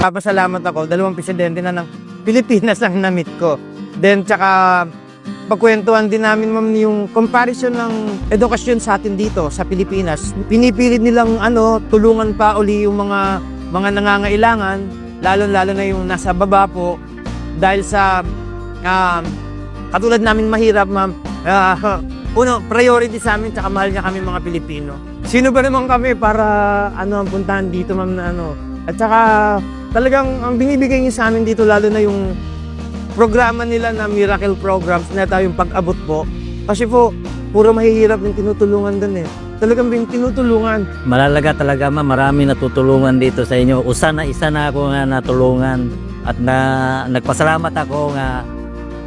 Papasalamat ako, 2 presidente na ng Pilipinas ang na-meet ko. Then, tsaka pagkwentuhan din namin, ma'am, yung comparison ng edukasyon sa atin dito sa Pilipinas. Pinipilit nilang tulungan pa uli yung mga nangangailangan, lalo-lalo na yung nasa baba po, dahil sa katulad namin mahirap, ma'am. Priority sa amin, tsaka mahal niya kami mga Pilipino. Sino ba naman kami para ang puntahan dito, ma'am, na At saka talagang ang binibigay niya sa amin dito, lalo na yung programa nila na miracle programs na tayong pag-abot po. Kasi po, puro mahihirap yung tinutulungan dun eh. Talagang tinutulungan. Malalaga talaga, ma'am. Marami natutulungan dito sa inyo. Isa na ako nga natulungan. At nagpasalamat ako nga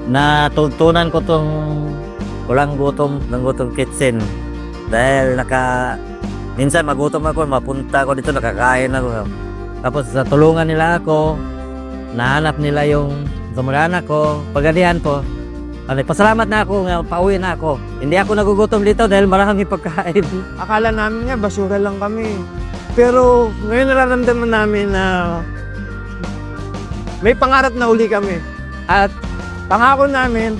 natutunan ko tong walang gutom ng gutom kitchen. Dahil minsan magutom ako, mapunta ako dito, nakakain ako. Tapos sa tulungan nila ako, nahanap nila yung kamag-anak ko, pagalian ko. Pasalamat na ako, pauwi na ako. Hindi ako nagugutom dito dahil marami pagkain. Akala namin nga, basura lang kami. Pero ngayon nararamdaman namin na may pangarap na uli kami. At pangako namin,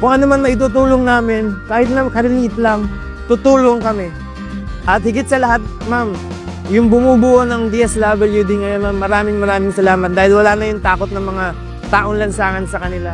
kung ano man maitutulong namin, kahit na kariliit lang, tutulong kami. At higit sa lahat, ma'am, yung bumubuo ng DSWD ngayon, ma'am, maraming salamat dahil wala na yung takot ng mga taong lansangan sa kanila.